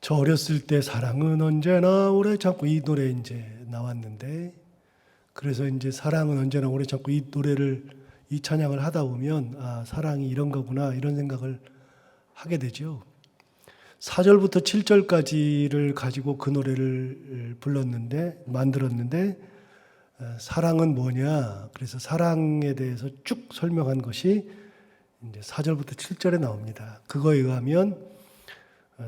저 어렸을 때 사랑은 언제나 오래 참고 이 노래 이제 나왔는데, 그래서 이제 사랑은 언제나 오래 참고 이 노래를, 이 찬양을 하다 보면 아, 사랑이 이런 거구나 이런 생각을 하게 되죠. 4절부터 7절까지를 가지고 그 노래를 만들었는데 사랑은 뭐냐? 그래서 사랑에 대해서 쭉 설명한 것이 이제 4절부터 7절에 나옵니다. 그거에 의하면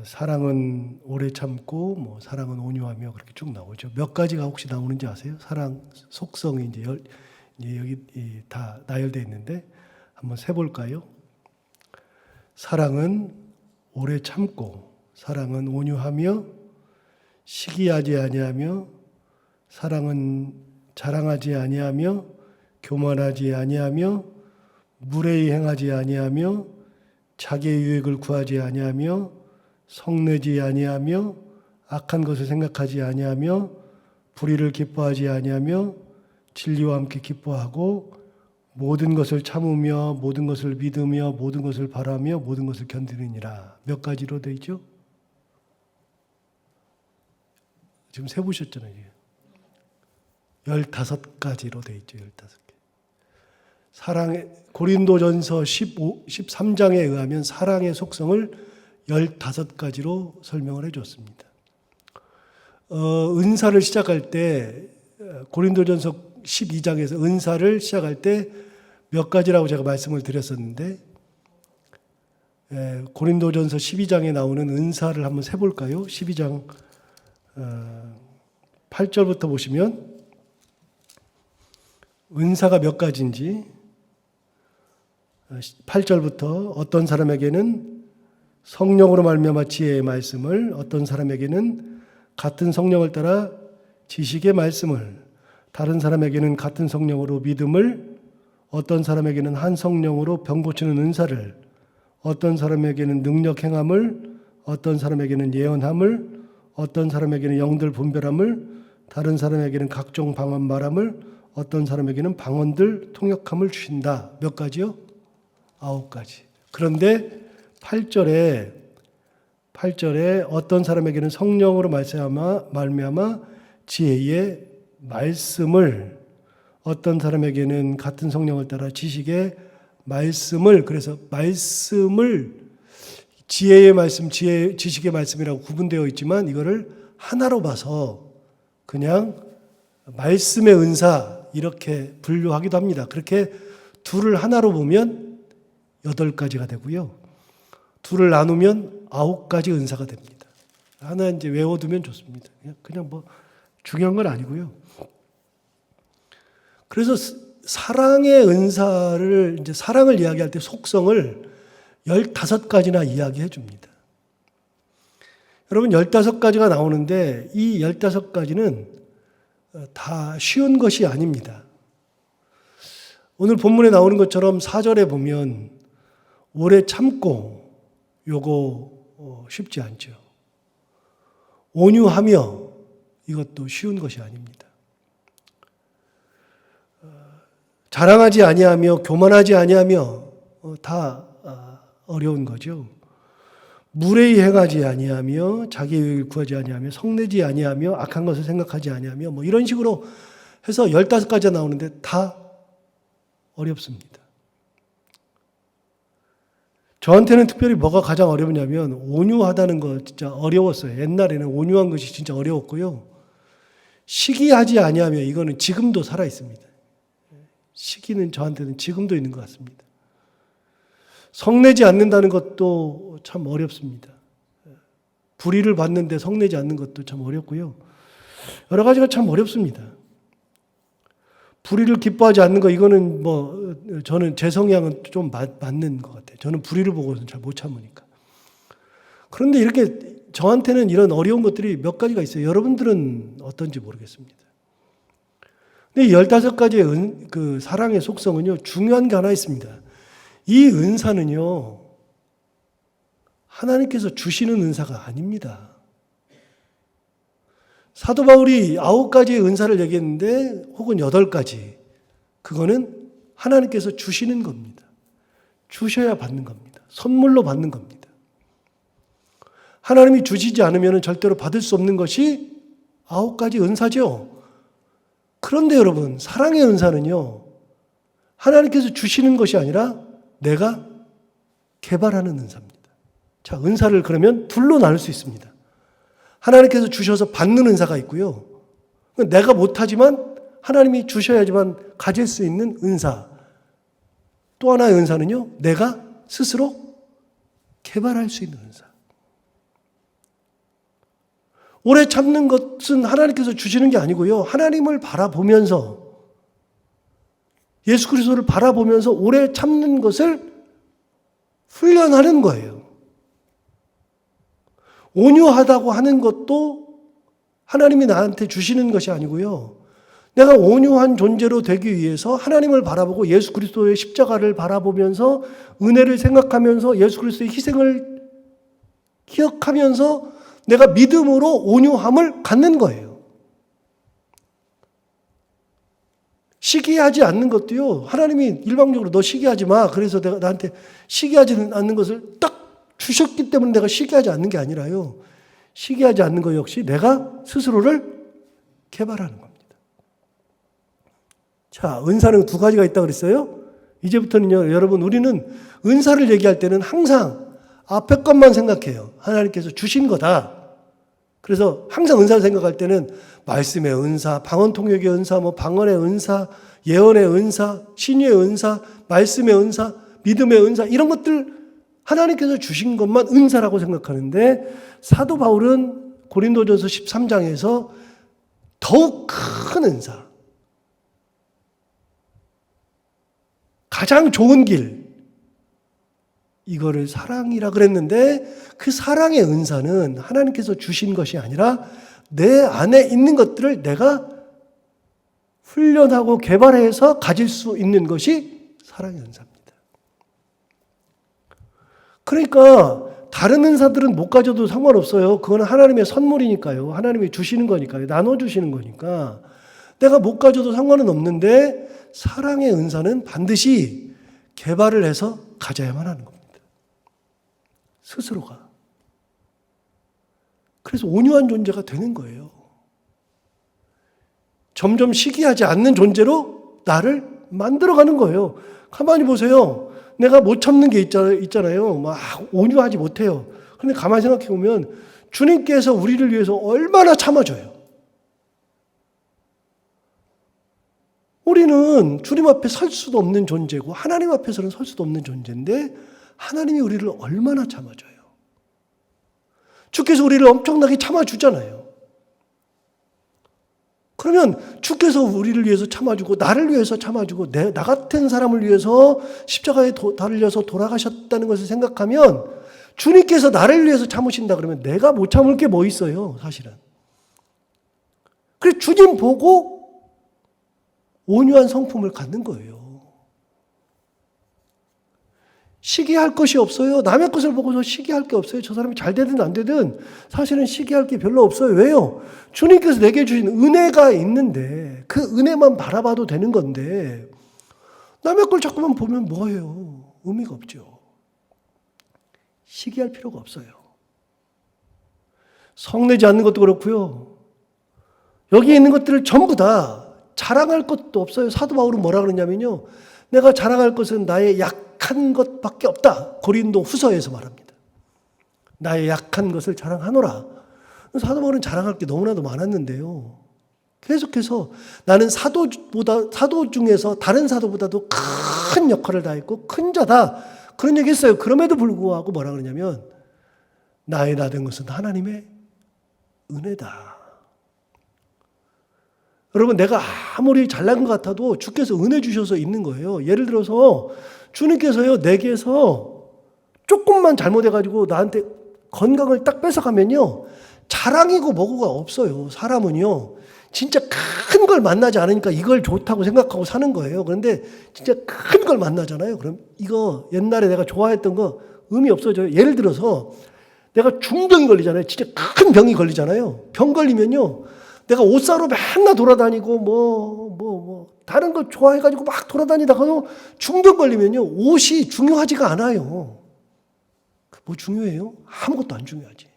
사랑은 오래 참고 뭐 사랑은 온유하며 그렇게 쭉 나오죠. 몇 가지가 혹시 나오는지 아세요? 사랑 속성이 이제 여기 다 나열되어 있는데 한번 세 볼까요? 사랑은 오래 참고, 사랑은 온유하며, 시기하지 아니하며, 사랑은 자랑하지 아니하며, 교만하지 아니하며, 무례히 행하지 아니하며, 자기의 유익을 구하지 아니하며, 성내지 아니하며, 악한 것을 생각하지 아니하며, 불의를 기뻐하지 아니하며, 진리와 함께 기뻐하고, 모든 것을 참으며, 모든 것을 믿으며, 모든 것을 바라며, 모든 것을 견디느니라. 몇 가지로 되어 있죠? 지금 세보셨잖아요. 15가지로 되어 있죠. 15개. 사랑의, 고린도전서 13장에 의하면 사랑의 속성을 15가지로 설명을 해줬습니다. 은사를 시작할 때, 고린도전서 12장에서 은사를 시작할 때 몇 가지라고 제가 말씀을 드렸었는데, 고린도전서 12장에 나오는 은사를 한번 세볼까요? 12장 8절부터 보시면 은사가 몇 가지인지, 8절부터 어떤 사람에게는 성령으로 말미암아 지혜의 말씀을, 어떤 사람에게는 같은 성령을 따라 지식의 말씀을, 다른 사람에게는 같은 성령으로 믿음을, 어떤 사람에게는 한 성령으로 병 고치는 은사를, 어떤 사람에게는 능력 행함을, 어떤 사람에게는 예언함을, 어떤 사람에게는 영들 분별함을, 다른 사람에게는 각종 방언 말함을, 어떤 사람에게는 방언들 통역함을 주신다. 몇 가지요? 9가지. 그런데 8절에 어떤 사람에게는 성령으로 말미암아 지혜의 말씀을, 어떤 사람에게는 같은 성령을 따라 지식의 말씀을, 그래서 말씀을 지혜의 말씀, 지식의 말씀이라고 구분되어 있지만 이거를 하나로 봐서 그냥 말씀의 은사 이렇게 분류하기도 합니다. 그렇게 둘을 하나로 보면 8가지가 되고요. 둘을 나누면 9가지 은사가 됩니다. 하나 이제 외워두면 좋습니다. 그냥 뭐 중요한 건 아니고요. 그래서 사랑의 은사를, 이제 사랑을 이야기할 때 속성을 15가지나 이야기해 줍니다. 여러분 15가지가 나오는데 이 15가지는 다 쉬운 것이 아닙니다. 오늘 본문에 나오는 것처럼 4절에 보면 오래 참고, 요거 쉽지 않죠. 온유하며, 이것도 쉬운 것이 아닙니다. 자랑하지 아니하며, 교만하지 아니하며, 다 어려운 거죠. 무례히 행하지 아니하며, 자기의 유익을 구하지 아니하며, 성내지 아니하며, 악한 것을 생각하지 아니하며, 뭐 이런 식으로 해서 15가지가 나오는데 다 어렵습니다. 저한테는 특별히 뭐가 가장 어려우냐면 온유하다는 거 진짜 어려웠어요. 옛날에는 온유한 것이 진짜 어려웠고요. 시기하지 아니하며, 이거는 지금도 살아 있습니다. 시기는 저한테는 지금도 있는 것 같습니다. 성내지 않는다는 것도 참 어렵습니다. 불의를 받는데 성내지 않는 것도 참 어렵고요. 여러 가지가 참 어렵습니다. 불의를 기뻐하지 않는 거, 이거는 뭐 저는 제 성향은 좀 맞는 것 같아요. 저는 불의를 보고는 잘 못 참으니까. 그런데 이렇게 저한테는 이런 어려운 것들이 몇 가지가 있어요. 여러분들은 어떤지 모르겠습니다. 근데 15가지의 그 사랑의 속성은요, 중요한 게 하나 있습니다. 이 은사는요, 하나님께서 주시는 은사가 아닙니다. 사도 바울이 9가지의 은사를 얘기했는데, 혹은 8가지, 그거는 하나님께서 주시는 겁니다. 주셔야 받는 겁니다. 선물로 받는 겁니다. 하나님이 주시지 않으면 절대로 받을 수 없는 것이 9가지 은사죠. 그런데 여러분, 사랑의 은사는요, 하나님께서 주시는 것이 아니라 내가 개발하는 은사입니다. 자, 은사를 그러면 둘로 나눌 수 있습니다. 하나님께서 주셔서 받는 은사가 있고요. 내가 못하지만 하나님이 주셔야지만 가질 수 있는 은사. 또 하나의 은사는요, 내가 스스로 개발할 수 있는 은사. 오래 참는 것은 하나님께서 주시는 게 아니고요. 하나님을 바라보면서, 예수 그리스도를 바라보면서 오래 참는 것을 훈련하는 거예요. 온유하다고 하는 것도 하나님이 나한테 주시는 것이 아니고요. 내가 온유한 존재로 되기 위해서 하나님을 바라보고 예수 그리스도의 십자가를 바라보면서 은혜를 생각하면서 예수 그리스도의 희생을 기억하면서 내가 믿음으로 온유함을 갖는 거예요. 시기하지 않는 것도요. 하나님이 일방적으로 너 시기하지 마. 그래서 내가 나한테 시기하지 않는 것을 딱 주셨기 때문에 내가 시기하지 않는 게 아니라요. 시기하지 않는 것 역시 내가 스스로를 개발하는 겁니다. 자, 은사는 2가지가 있다고 그랬어요. 이제부터는요, 여러분, 우리는 은사를 얘기할 때는 항상 앞에 것만 생각해요. 하나님께서 주신 거다. 그래서 항상 은사를 생각할 때는 말씀의 은사, 방언 통역의 은사, 방언의 은사, 예언의 은사, 신유의 은사, 말씀의 은사, 믿음의 은사, 이런 것들 하나님께서 주신 것만 은사라고 생각하는데, 사도 바울은 고린도전서 13장에서 더욱 큰 은사, 가장 좋은 길, 이거를 사랑이라 그랬는데, 그 사랑의 은사는 하나님께서 주신 것이 아니라 내 안에 있는 것들을 내가 훈련하고 개발해서 가질 수 있는 것이 사랑의 은사입니다. 그러니까 다른 은사들은 못 가져도 상관없어요. 그건 하나님의 선물이니까요. 하나님이 주시는 거니까요. 나눠주시는 거니까. 내가 못 가져도 상관은 없는데, 사랑의 은사는 반드시 개발을 해서 가져야만 하는 겁니다. 스스로가. 그래서 온유한 존재가 되는 거예요. 점점 시기하지 않는 존재로 나를 만들어가는 거예요. 가만히 보세요. 내가 못 참는 게 있잖아요. 막 온유하지 못해요. 그런데 가만히 생각해 보면 주님께서 우리를 위해서 얼마나 참아줘요. 우리는 주님 앞에 설 수도 없는 존재고 하나님 앞에서는 설 수도 없는 존재인데 하나님이 우리를 얼마나 참아줘요. 주께서 우리를 엄청나게 참아주잖아요. 그러면 주께서 우리를 위해서 참아주고 나를 위해서 참아주고 나 같은 사람을 위해서 십자가에 달려서 돌아가셨다는 것을 생각하면 주님께서 나를 위해서 참으신다 그러면 내가 못 참을 게 뭐 있어요, 사실은. 그래서 주님 보고 온유한 성품을 갖는 거예요. 시기할 것이 없어요. 남의 것을 보고서 시기할 게 없어요. 저 사람이 잘 되든 안 되든 사실은 시기할 게 별로 없어요. 왜요? 주님께서 내게 주신 은혜가 있는데 그 은혜만 바라봐도 되는 건데 남의 걸 자꾸만 보면 뭐예요? 의미가 없죠. 시기할 필요가 없어요. 성내지 않는 것도 그렇고요. 여기 있는 것들을 전부 다 자랑할 것도 없어요. 사도 바울은 뭐라 그러냐면요. 내가 자랑할 것은 나의 약한 것밖에 없다. 고린도 후서에서 말합니다. 나의 약한 것을 자랑하노라. 사도 바울은 자랑할 게 너무나도 많았는데요. 계속해서 나는 사도 중에서 다른 사도보다도 큰 역할을 다했고 큰 자다. 그런 얘기 했어요. 그럼에도 불구하고 뭐라 그러냐면 나의 나 된 것은 하나님의 은혜다. 여러분, 내가 아무리 잘난 것 같아도 주께서 은혜 주셔서 있는 거예요. 예를 들어서 주님께서요, 내게서 조금만 잘못해가지고 나한테 건강을 딱 뺏어가면요, 자랑이고 뭐고가 없어요. 사람은요, 진짜 큰 걸 만나지 않으니까 이걸 좋다고 생각하고 사는 거예요. 그런데 진짜 큰 걸 만나잖아요. 그럼 이거 옛날에 내가 좋아했던 거 의미 없어져요. 예를 들어서 내가 중병이 걸리잖아요. 진짜 큰 병이 걸리잖아요. 병 걸리면요, 내가 옷 사러 맨날 돌아다니고 다른 거 좋아해가지고 막 돌아다니다가도 중병 걸리면요, 옷이 중요하지가 않아요. 뭐 중요해요? 아무것도 안 중요하지.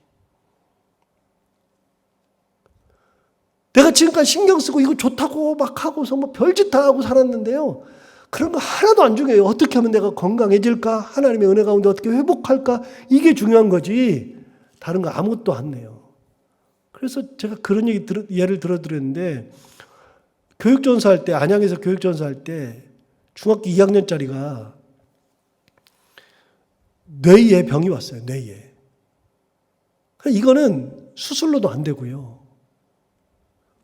내가 지금까지 신경 쓰고 이거 좋다고 막 하고서 뭐 별짓 다 하고 살았는데요. 그런 거 하나도 안 중요해요. 어떻게 하면 내가 건강해질까? 하나님의 은혜 가운데 어떻게 회복할까? 이게 중요한 거지. 다른 거 아무것도 안 내요. 그래서 제가 그런 예를 들어드렸는데, 교육전사 할 때, 안양에서 교육전사 할 때, 중학교 2학년짜리가 뇌에 병이 왔어요. 뇌에. 이거는 수술로도 안 되고요.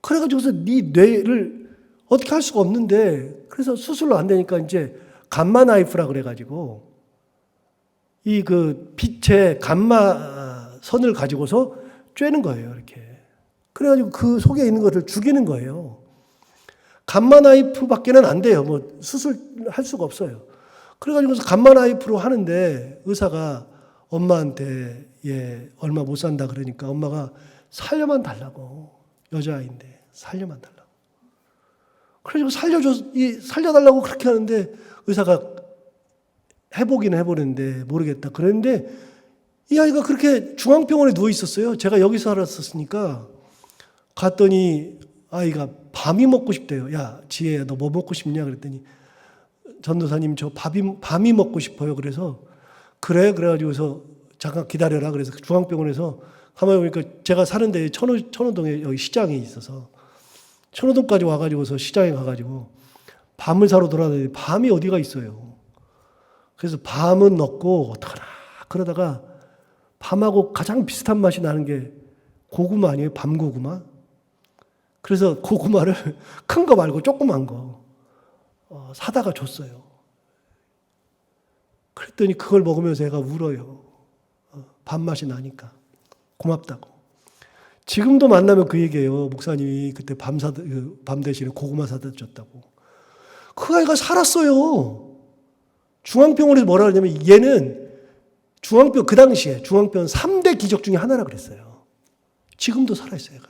그래가지고서 네 뇌를 어떻게 할 수가 없는데, 그래서 수술로 안 되니까 이제 감마 나이프라 그래가지고 이 그 빛의 감마 선을 가지고서 쬐는 거예요. 이렇게. 그래가지고 그 속에 있는 것을 죽이는 거예요. 감마 나이프밖에는 안 돼요. 뭐 수술할 수가 없어요. 그래가지고 감마 나이프로 하는데 의사가 엄마한테 얼마 못 산다 그러니까 엄마가 살려만 달라고. 여자아이인데 살려만 달라고. 그래가지고 살려달라고 그렇게 하는데 의사가 해보긴 해보는데 모르겠다. 그랬는데 이 아이가 그렇게 중앙병원에 누워 있었어요. 제가 여기서 살았었으니까 갔더니 아이가 밤이 먹고 싶대요. 야, 지혜야, 너 뭐 먹고 싶냐? 그랬더니 전도사님 저 밤이 먹고 싶어요. 그래서 그래? 그래가지고서 잠깐 기다려라. 그래서 중앙병원에서 가만히 보니까 제가 사는데 천호동에 여기 시장이 있어서 천호동까지 와가지고서 시장에 가가지고 밤을 사러 돌아다니는데 밤이 어디가 있어요. 그래서 밤은 넣고 어떡하나 그러다가 밤하고 가장 비슷한 맛이 나는 게 고구마 아니에요? 밤고구마? 그래서 고구마를 큰 거 말고 조그만 거 사다가 줬어요. 그랬더니 그걸 먹으면서 애가 울어요. 밥맛이 나니까. 고맙다고. 지금도 만나면 그 얘기예요. 목사님이 그때 밤 대신에 고구마 사다 줬다고. 그 아이가 살았어요. 중앙병원에서 뭐라 그러냐면 얘는 그 당시에 중앙병원 3대 기적 중에 하나라 그랬어요. 지금도 살아있어요. 애가.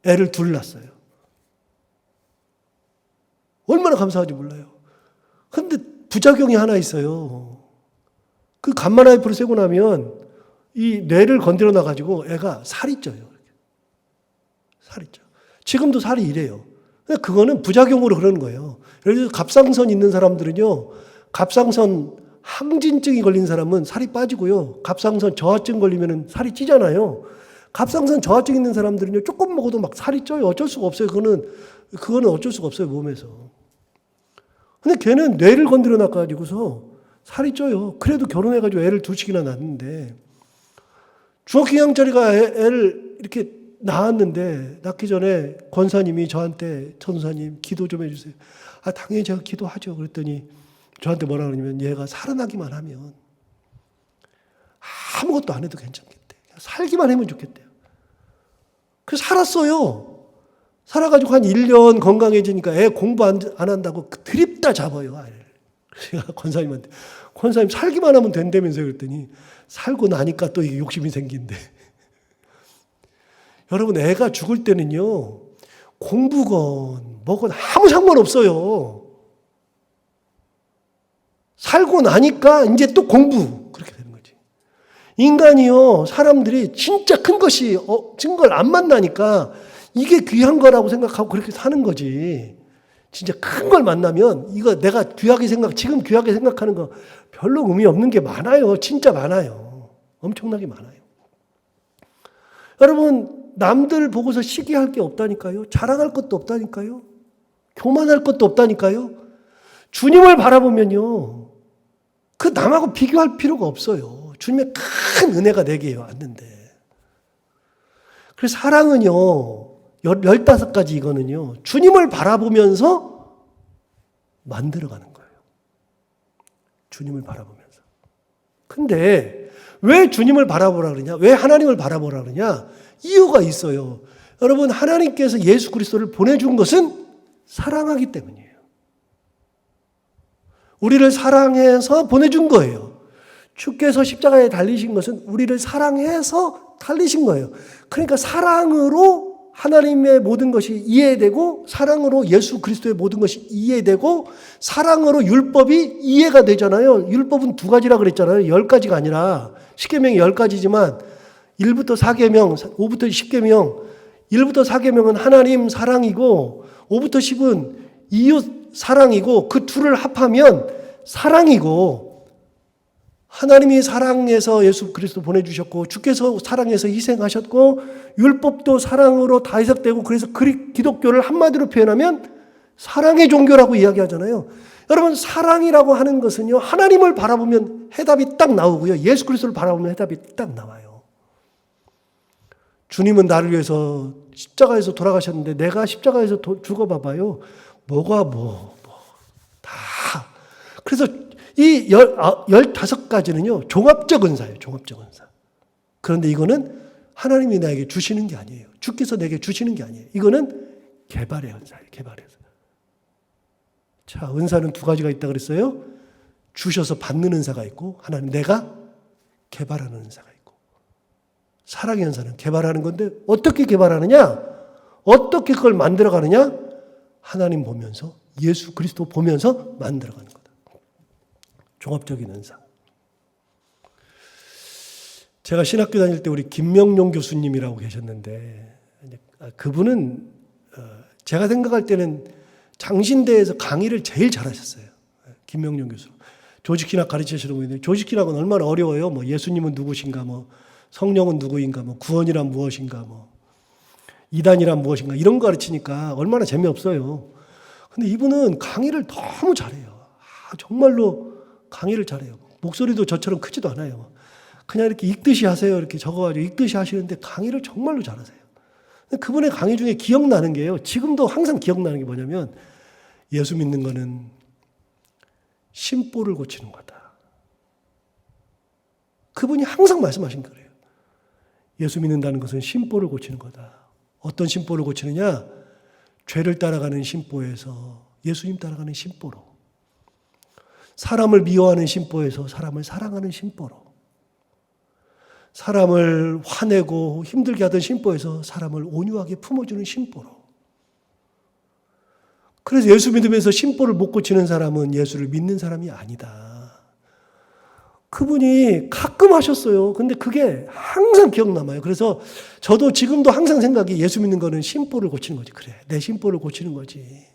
애를 둘 낳았어요. 얼마나 감사한지 몰라요. 그런데 부작용이 하나 있어요. 그 감마 나이프를 쐬고 나면 이 뇌를 건드려 놔가지고 애가 살이 쪄요. 살이 쪄. 지금도 살이 이래요. 그거는 부작용으로 그러는 거예요. 예를 들어서 갑상선 있는 사람들은요, 갑상선 항진증이 걸린 사람은 살이 빠지고요, 갑상선 저하증 걸리면 살이 찌잖아요. 갑상선 저하증 있는 사람들은요, 조금 먹어도 막 살이 쪄요. 어쩔 수가 없어요. 그거는 어쩔 수가 없어요, 몸에서. 근데 걔는 뇌를 건드려 놔가지고서 살이 쪄요. 그래도 결혼해가지고 애를 둘씩이나 낳았는데, 중학교 2학년짜리가 애를 이렇게 낳았는데, 낳기 전에 권사님이 저한테, 전도사님 기도 좀 해주세요. 아, 당연히 제가 기도하죠. 그랬더니 저한테 뭐라 그러냐면, 얘가 살아나기만 하면 아무것도 안 해도 괜찮겠대. 살기만 하면 좋겠대요. 그래서 살았어요. 살아가지고 한 1년 건강해지니까 애 공부 안 한다고 드립다 잡아요, 아이를. 제가 권사님한테, 권사님 살기만 하면 된다면서요. 그랬더니 살고 나니까 또 이게 욕심이 생긴대. 여러분, 애가 죽을 때는요, 공부건 뭐건 아무 상관없어요. 살고 나니까 이제 또 공부. 그렇게 되는 거지. 인간이요, 사람들이 진짜 큰 것이, 큰 걸 안 만나니까 이게 귀한 거라고 생각하고 그렇게 사는 거지. 진짜 큰 걸 만나면 이거 내가 지금 귀하게 생각하는 거 별로 의미 없는 게 많아요. 진짜 많아요. 엄청나게 많아요. 여러분, 남들 보고서 시기할 게 없다니까요. 자랑할 것도 없다니까요. 교만할 것도 없다니까요. 주님을 바라보면요, 그 남하고 비교할 필요가 없어요. 주님의 큰 은혜가 내게 왔는데. 그래서 사랑은요, 15가지 이거는요, 주님을 바라보면서 만들어가는 거예요. 주님을 바라보면서. 근데 왜 주님을 바라보라 그러냐? 왜 하나님을 바라보라 그러냐? 이유가 있어요. 여러분, 하나님께서 예수 그리스도를 보내준 것은 사랑하기 때문이에요. 우리를 사랑해서 보내준 거예요. 주께서 십자가에 달리신 것은 우리를 사랑해서 달리신 거예요. 그러니까 사랑으로 하나님의 모든 것이 이해되고, 사랑으로 예수 그리스도의 모든 것이 이해되고, 사랑으로 율법이 이해가 되잖아요. 율법은 2가지라 그랬잖아요. 10가지가 아니라. 십계명이 10가지지만 1부터 4계명, 5부터 10계명, 1부터 4계명은 하나님 사랑이고 5부터 10은 이웃 사랑이고 그 둘을 합하면 사랑이고 하나님이 사랑해서 예수 그리스도 보내주셨고 주께서 사랑해서 희생하셨고 율법도 사랑으로 다 해석되고 그래서 기독교를 한마디로 표현하면 사랑의 종교라고 이야기하잖아요. 여러분 사랑이라고 하는 것은요 하나님을 바라보면 해답이 딱 나오고요 예수 그리스도를 바라보면 해답이 딱 나와요. 주님은 나를 위해서 십자가에서 돌아가셨는데 내가 십자가에서 죽어봐봐요. 뭐가 다. 그래서 이 15가지는요, 종합적 은사예요, 종합적 은사. 그런데 이거는 하나님이 나에게 주시는 게 아니에요. 주께서 내게 주시는 게 아니에요. 이거는 개발의 은사예요, 개발의 은사. 자, 은사는 두 가지가 있다고 그랬어요. 주셔서 받는 은사가 있고, 하나님 내가 개발하는 은사가 있고. 사랑의 은사는 개발하는 건데, 어떻게 개발하느냐? 어떻게 그걸 만들어가느냐? 하나님 보면서, 예수 그리스도 보면서 만들어가는 거다. 종합적인 은사. 제가 신학교 다닐 때 우리 김명용 교수님이라고 계셨는데, 그분은 제가 생각할 때는 장신대에서 강의를 제일 잘하셨어요. 김명용 교수. 조직신학 가르치시는 분인데, 조직신학은 얼마나 어려워요. 뭐 예수님은 누구신가, 뭐 성령은 누구인가, 뭐 구원이란 무엇인가, 뭐 이단이란 무엇인가 이런 거 가르치니까 얼마나 재미없어요. 근데 이분은 강의를 너무 잘해요. 정말로 강의를 잘해요. 목소리도 저처럼 크지도 않아요. 그냥 이렇게 읽듯이 하세요. 이렇게 적어가지고 읽듯이 하시는데 강의를 정말로 잘하세요. 그분의 강의 중에 기억나는 게요. 지금도 항상 기억나는 게 뭐냐면 예수 믿는 거는 심보를 고치는 거다. 그분이 항상 말씀하신 거예요. 예수 믿는다는 것은 심보를 고치는 거다. 어떤 심보를 고치느냐? 죄를 따라가는 심보에서 예수님 따라가는 심보로. 사람을 미워하는 심보에서 사람을 사랑하는 심보로. 사람을 화내고 힘들게 하던 심보에서 사람을 온유하게 품어주는 심보로. 그래서 예수 믿으면서 심보를 못 고치는 사람은 예수를 믿는 사람이 아니다. 그분이 가끔 하셨어요. 근데 그게 항상 기억남아요. 그래서 저도 지금도 항상 생각이 예수 믿는 거는 심보를 고치는 거지. 그래, 내 심보를 고치는 거지.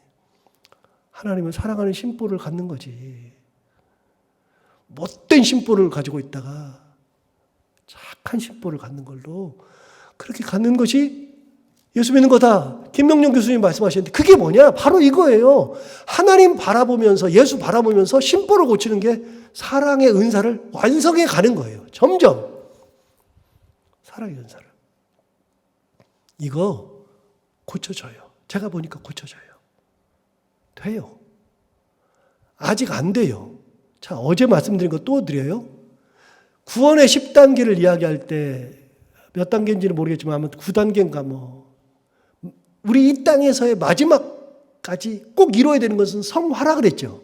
하나님을 사랑하는 심보를 갖는 거지. 못된 심보를 가지고 있다가 착한 심보를 갖는 걸로 그렇게 갖는 것이 예수 믿는 거다. 김명용 교수님 말씀하셨는데 그게 뭐냐? 바로 이거예요. 하나님 바라보면서 예수 바라보면서 심보를 고치는 게 사랑의 은사를 완성해 가는 거예요. 점점. 사랑의 은사를. 이거 고쳐져요. 제가 보니까 고쳐져요. 돼요. 아직 안 돼요. 자, 어제 말씀드린 거 또 드려요. 구원의 10단계를 이야기할 때 몇 단계인지는 모르겠지만 아마 9단계인가 뭐 우리 이 땅에서의 마지막까지 꼭 이루어야 되는 것은 성화라 그랬죠.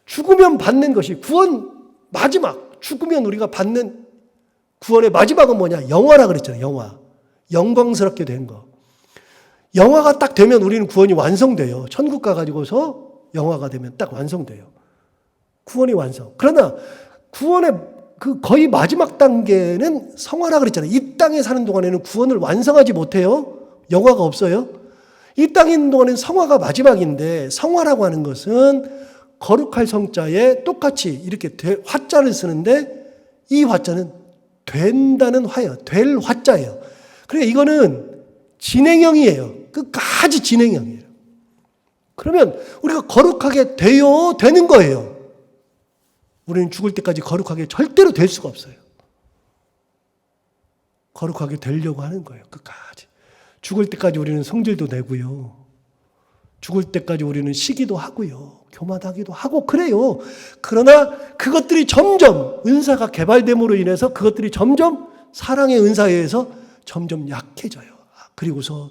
죽으면 받는 것이 구원 마지막 죽으면 우리가 받는 구원의 마지막은 뭐냐? 영화라 그랬잖아요. 영화. 영광스럽게 된 거. 영화가 딱 되면 우리는 구원이 완성돼요. 천국 가가지고서 영화가 되면 딱 완성돼요. 구원이 완성. 그러나 구원의 그 거의 마지막 단계는 성화라 그랬잖아요. 이 땅에 사는 동안에는 구원을 완성하지 못해요. 영화가 없어요. 이 땅에 있는 동안에는 성화가 마지막인데 성화라고 하는 것은 거룩할 성자에 똑같이 이렇게 화자를 쓰는데 이 화자는 된다는 화예요. 될 화자예요. 그러니까 이거는 진행형이에요. 끝까지 진행형이에요. 그러면 우리가 거룩하게 돼요? 되는 거예요. 우리는 죽을 때까지 거룩하게 절대로 될 수가 없어요. 거룩하게 되려고 하는 거예요. 끝까지. 죽을 때까지 우리는 성질도 내고요. 죽을 때까지 우리는 시기도 하고요. 교만하기도 하고 그래요. 그러나 그것들이 점점 은사가 개발됨으로 인해서 그것들이 점점 사랑의 은사에 의해서 점점 약해져요. 그리고서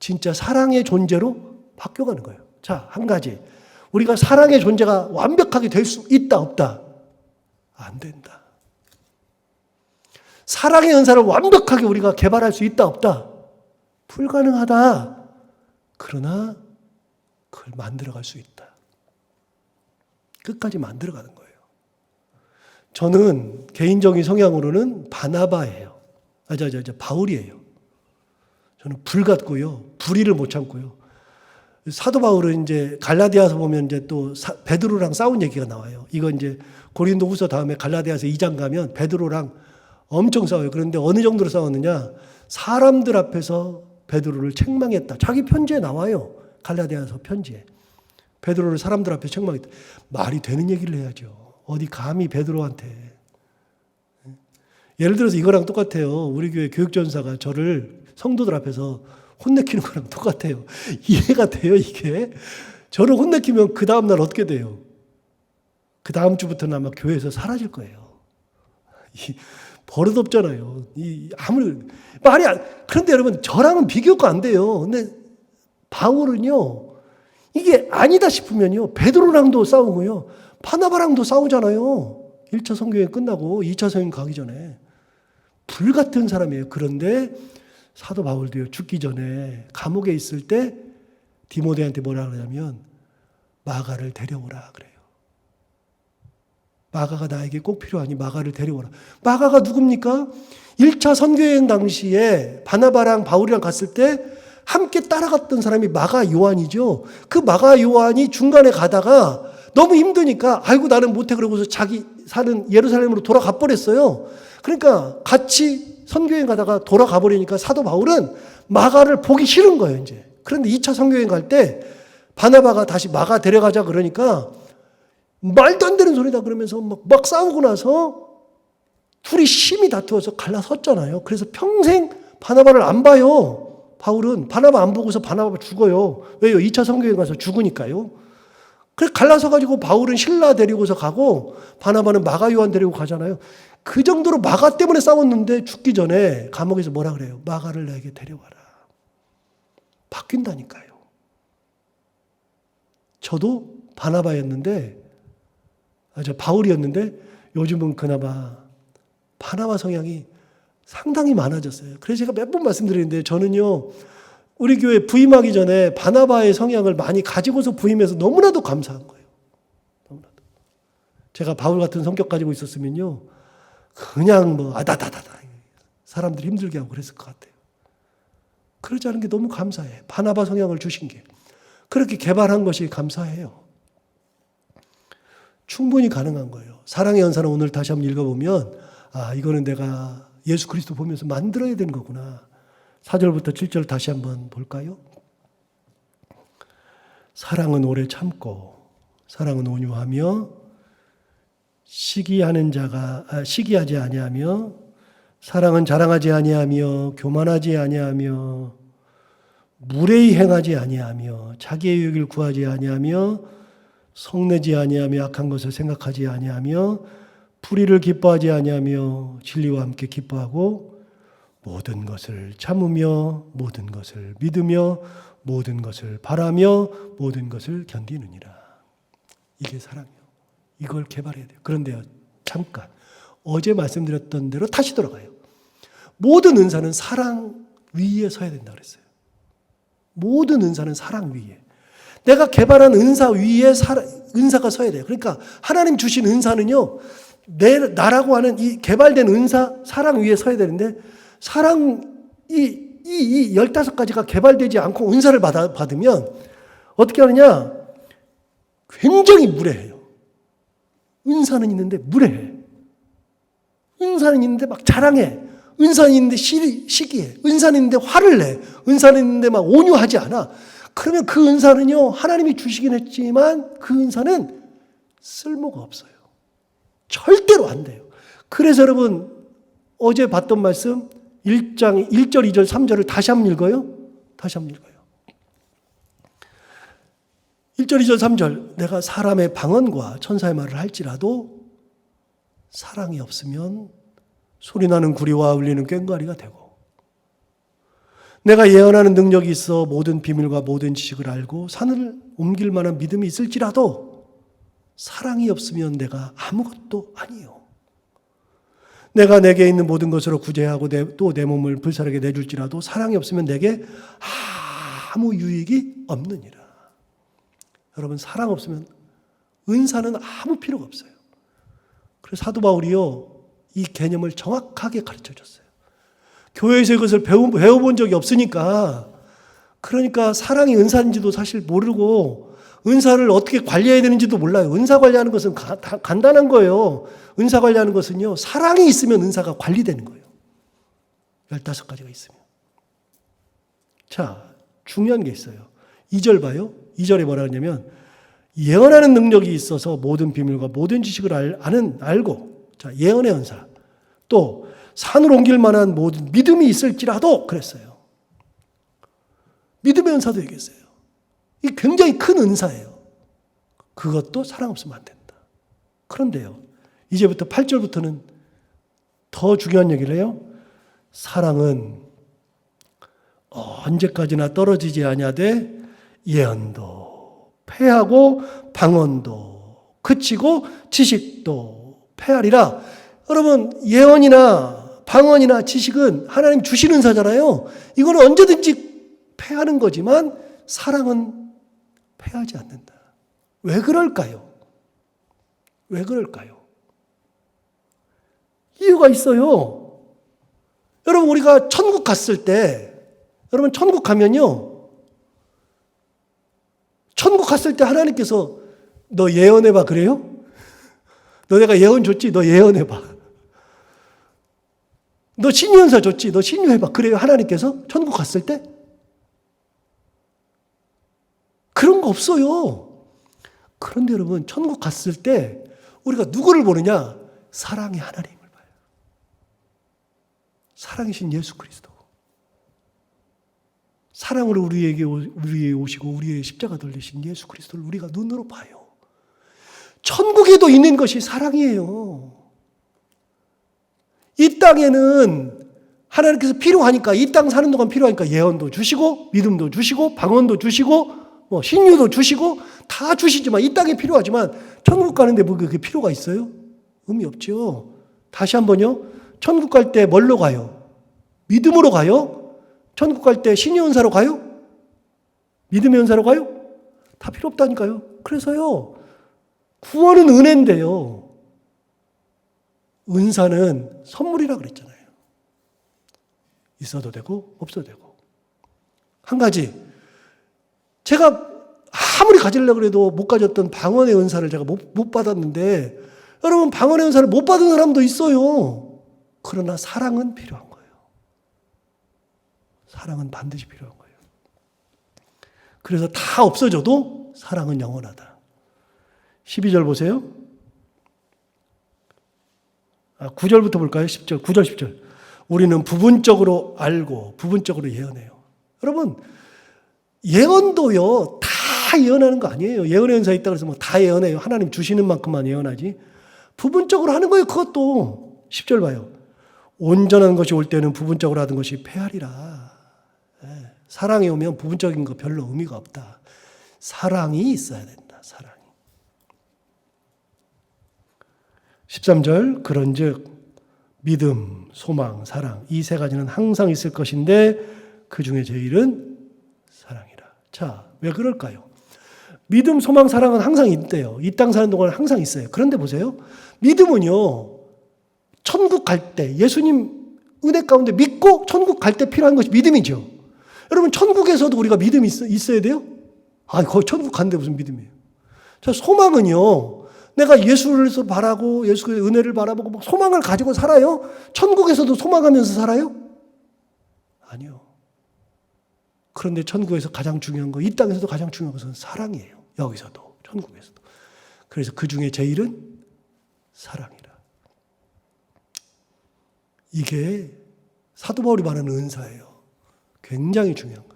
진짜 사랑의 존재로 바뀌어가는 거예요. 자, 한 가지. 우리가 사랑의 존재가 완벽하게 될 수 있다, 없다? 안 된다. 사랑의 은사를 완벽하게 우리가 개발할 수 있다, 없다? 불가능하다. 그러나 그걸 만들어갈 수 있다. 끝까지 만들어가는 거예요. 저는 개인적인 성향으로는 바나바예요. 바울이에요. 저는 불 같고요. 불의를 못 참고요. 사도 바울은 이제 갈라디아서 보면 이제 또 베드로랑 싸운 얘기가 나와요. 이거 이제 고린도후서 다음에 갈라디아서 2장 가면 베드로랑 엄청 싸워요. 그런데 어느 정도로 싸웠느냐? 사람들 앞에서 베드로를 책망했다. 자기 편지에 나와요. 갈라디아서 편지에. 베드로를 사람들 앞에 책망했다. 말이 되는 얘기를 해야죠. 어디 감히 베드로한테. 예를 들어서 이거랑 똑같아요. 우리 교회 교육전사가 저를 성도들 앞에서 혼내키는 거랑 똑같아요. 이해가 돼요, 이게? 저를 혼내키면 그 다음날 어떻게 돼요? 그 다음 주부터는 아마 교회에서 사라질 거예요. 버릇없잖아요. 그런데 여러분, 저랑은 비교가 안 돼요. 근데 바울은요, 이게 아니다 싶으면요, 베드로랑도 싸우고요, 바나바랑도 싸우잖아요. 1차 선교여행 끝나고 2차 선교여행 가기 전에. 불같은 사람이에요. 그런데 사도 바울도요, 죽기 전에 감옥에 있을 때 디모데한테 뭐라 그러냐면 마가를 데려오라 그래요. 마가가 나에게 꼭 필요하니 마가를 데려오라. 마가가 누굽니까? 1차 선교여행 당시에 바나바랑 바울이랑 갔을 때 함께 따라갔던 사람이 마가 요한이죠. 그 마가 요한이 중간에 가다가 너무 힘드니까 아이고 나는 못해 그러고서 자기 사는 예루살렘으로 돌아가 버렸어요. 그러니까 같이 선교여행 가다가 돌아가 버리니까 사도 바울은 마가를 보기 싫은 거예요, 이제. 그런데 2차 선교여행 갈 때 바나바가 다시 마가 데려가자 그러니까 말도 안 되는 소리다 그러면서 막 싸우고 나서 둘이 심히 다투어서 갈라섰잖아요. 그래서 평생 바나바를 안 봐요. 바울은 바나바 안 보고서 바나바 죽어요. 왜요? 2차 선교여행 가서 죽으니까요. 그래서 갈라서 가지고 바울은 실라 데리고서 가고 바나바는 마가 요한 데리고 가잖아요. 그 정도로 마가 때문에 싸웠는데 죽기 전에 감옥에서 뭐라 그래요? 마가를 내게 데려와라. 바뀐다니까요. 저도 바나바였는데, 바울이었는데 요즘은 그나마 바나바 성향이 상당히 많아졌어요. 그래서 제가 몇 번 말씀드리는데 저는요, 우리 교회 부임하기 전에 바나바의 성향을 많이 가지고서 부임해서 너무나도 감사한 거예요. 너무나도. 제가 바울 같은 성격 가지고 있었으면요, 그냥 아다다다다 사람들이 힘들게 하고 그랬을 것 같아요. 그러지 않은 게 너무 감사해. 바나바 성향을 주신 게. 그렇게 개발한 것이 감사해요. 충분히 가능한 거예요. 사랑의 연사는 오늘 다시 한번 읽어보면 이거는 내가 예수 그리스도 보면서 만들어야 되는 거구나. 4절부터 7절 다시 한번 볼까요? 사랑은 오래 참고 사랑은 온유하며 시기하지 아니하며 사랑은 자랑하지 아니하며 교만하지 아니하며 무례히 행하지 아니하며 자기의 유익을 구하지 아니하며 성내지 아니하며 악한 것을 생각하지 아니하며 불의를 기뻐하지 아니하며 진리와 함께 기뻐하고 모든 것을 참으며 모든 것을 믿으며 모든 것을 바라며 모든 것을 견디느니라. 이게 사랑이에요. 이걸 개발해야 돼요. 그런데요, 잠깐 어제 말씀드렸던 대로 다시 돌아가요. 모든 은사는 사랑 위에 서야 된다 그랬어요. 모든 은사는 사랑 위에. 내가 개발한 은사 위에 은사가 서야 돼요. 그러니까 하나님 주신 은사는요, 나라고 하는 이 개발된 은사, 사랑 위에 서야 되는데, 이 15가지가 개발되지 않고 은사를 받으면 어떻게 하느냐? 굉장히 무례해요. 은사는 있는데 무례해. 은사는 있는데 막 자랑해. 은사는 있는데 시기해. 은사는 있는데 화를 내. 은사는 있는데 막 온유하지 않아. 그러면 그 은사는요, 하나님이 주시긴 했지만 그 은사는 쓸모가 없어요. 절대로 안 돼요. 그래서 여러분, 어제 봤던 말씀 1장 1절, 2절, 3절을 다시 한번 읽어요. 다시 한번 읽어요. 1절, 2절, 3절. 내가 사람의 방언과 천사의 말을 할지라도 사랑이 없으면 소리나는 구리와 울리는 꽹과리가 되고, 내가 예언하는 능력이 있어 모든 비밀과 모든 지식을 알고 산을 옮길 만한 믿음이 있을지라도 사랑이 없으면 내가 아무것도 아니요. 내가 내게 있는 모든 것으로 구제하고 또 내 몸을 불살에게 내줄지라도 사랑이 없으면 내게 아무 유익이 없느니라. 여러분, 사랑 없으면 은사는 아무 필요가 없어요. 그래서 사도 바울이요, 이 개념을 정확하게 가르쳐 줬어요. 교회에서 이것을 배워본 적이 없으니까, 그러니까 사랑이 은사인지도 사실 모르고 은사를 어떻게 관리해야 되는지도 몰라요. 은사 관리하는 것은 간단한 거예요. 은사 관리하는 것은요, 사랑이 있으면 은사가 관리되는 거예요. 15가지가 있으면. 자, 중요한 게 있어요. 2절 봐요. 2절에 뭐라 하냐면, 예언하는 능력이 있어서 모든 비밀과 모든 지식을 알고, 자, 예언의 은사. 또, 산을 옮길 만한 모든 믿음이 있을지라도 그랬어요. 믿음의 은사도 얘기했어요. 이 굉장히 큰 은사예요. 그것도 사랑 없으면 안 된다. 그런데요, 이제부터 8절부터는 더 중요한 얘기를 해요. 사랑은 언제까지나 떨어지지 아니하되 예언도 패하고 방언도 그치고 지식도 패하리라. 여러분, 예언이나 방언이나 지식은 하나님 주시는 은사잖아요. 이거는 언제든지 패하는 거지만 사랑은 패하지 않는다. 왜 그럴까요? 왜 그럴까요? 이유가 있어요. 여러분, 우리가 천국 갔을 때, 여러분, 천국 가면요, 천국 갔을 때 하나님께서 너 예언해봐 그래요? 너 내가 예언 줬지? 너 예언해봐. 너 신유연사 줬지? 너 신유해봐 그래요? 하나님께서 천국 갔을 때? 그런 거 없어요. 그런데 여러분, 천국 갔을 때 우리가 누구를 보느냐? 사랑의 하나님을 봐요. 사랑이신 예수 그리스도. 사랑으로 우리에게 오시고 우리의 십자가 돌리신 예수 그리스도를 우리가 눈으로 봐요. 천국에도 있는 것이 사랑이에요. 이 땅에는 하나님께서 필요하니까, 이 땅 사는 동안 필요하니까 예언도 주시고 믿음도 주시고 방언도 주시고 신유도 주시고 다 주시지만, 이 땅에 필요하지만 천국 가는데 뭐 그게 필요가 있어요? 의미 없죠. 다시 한번요. 천국 갈 때 뭘로 가요? 믿음으로 가요? 천국 갈 때 신유 은사로 가요? 믿음의 은사로 가요? 다 필요 없다니까요. 그래서요, 구원은 은혜인데요, 은사는 선물이라 그랬잖아요. 있어도 되고 없어도 되고. 한 가지, 제가 아무리 가지려고 해도 못 가졌던 방언의 은사를 제가 못 받았는데, 여러분, 방언의 은사를 못 받은 사람도 있어요. 그러나 사랑은 필요한 거예요. 사랑은 반드시 필요한 거예요. 그래서 다 없어져도 사랑은 영원하다. 12절 보세요. 9절부터 볼까요? 10절, 9절, 10절. 우리는 부분적으로 알고 부분적으로 예언해요. 여러분, 예언도요, 다 예언하는 거 아니에요. 예언의 은사 있다고 해서 뭐 다 예언해요. 하나님 주시는 만큼만 예언하지. 부분적으로 하는 거예요. 그것도. 10절 봐요. 온전한 것이 올 때는 부분적으로 하던 것이 패하리라. 사랑이 오면 부분적인 거 별로 의미가 없다. 사랑이 있어야 된다. 사랑이. 13절. 그런즉 믿음, 소망, 사랑, 이 세 가지는 항상 있을 것인데 그 중에 제일은 사랑이라. 자, 왜 그럴까요? 믿음, 소망, 사랑은 항상 있대요. 이 땅 사는 동안 항상 있어요. 그런데 보세요. 믿음은요, 천국 갈 때, 예수님 은혜 가운데 믿고 천국 갈 때 필요한 것이 믿음이죠. 여러분, 천국에서도 우리가 믿음이 있어야 돼요? 거기 천국 가는데 무슨 믿음이에요? 자, 소망은요, 내가 예수를 바라고 예수의 은혜를 바라보고 막 소망을 가지고 살아요? 천국에서도 소망하면서 살아요? 아니요. 그런데 천국에서 가장 중요한 거, 이 땅에서도 가장 중요한 것은 사랑이에요. 여기서도, 천국에서도. 그래서 그 중에 제일은 사랑이라. 이게 사도 바울이 말하는 은사예요. 굉장히 중요한 거.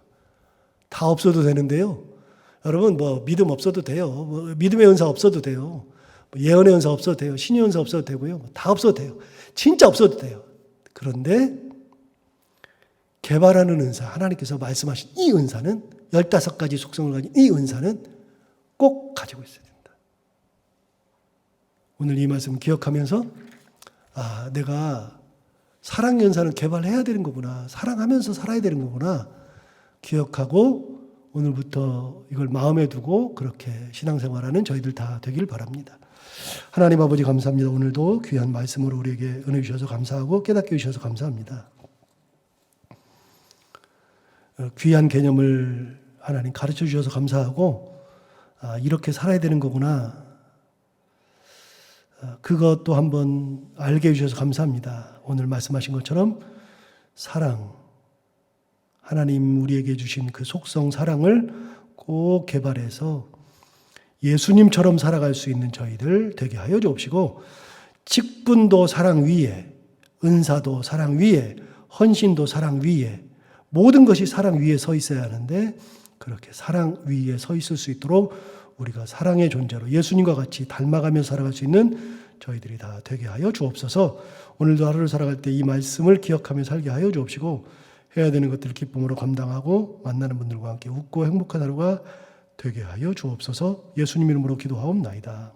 다 없어도 되는데요. 여러분, 뭐 믿음 없어도 돼요. 뭐 믿음의 은사 없어도 돼요. 뭐 예언의 은사 없어도 돼요. 신의 은사 없어도 되고요. 다 없어도 돼요. 진짜 없어도 돼요. 그런데 개발하는 은사, 하나님께서 말씀하신 이 은사는, 15가지 속성을 가진 이 은사는 꼭 가지고 있어야 된다. 오늘 이 말씀 기억하면서, 내가 사랑 연사는 개발해야 되는 거구나. 사랑하면서 살아야 되는 거구나. 기억하고 오늘부터 이걸 마음에 두고 그렇게 신앙생활하는 저희들 다 되길 바랍니다. 하나님 아버지 감사합니다. 오늘도 귀한 말씀으로 우리에게 은혜 주셔서 감사하고 깨닫게 해주셔서 감사합니다. 귀한 개념을 하나님 가르쳐 주셔서 감사하고 이렇게 살아야 되는 거구나. 그것도 한번 알게 해주셔서 감사합니다. 오늘 말씀하신 것처럼 사랑, 하나님 우리에게 주신 그 속성 사랑을 꼭 개발해서 예수님처럼 살아갈 수 있는 저희들 되게 하여 주옵시고, 직분도 사랑 위에, 은사도 사랑 위에, 헌신도 사랑 위에, 모든 것이 사랑 위에 서 있어야 하는데 그렇게 사랑 위에 서 있을 수 있도록 우리가 사랑의 존재로 예수님과 같이 닮아가며 살아갈 수 있는 저희들이 다 되게 하여 주옵소서. 오늘도 하루를 살아갈 때 이 말씀을 기억하며 살게 하여 주옵시고, 해야 되는 것들을 기쁨으로 감당하고 만나는 분들과 함께 웃고 행복한 하루가 되게 하여 주옵소서. 예수님 이름으로 기도하옵나이다.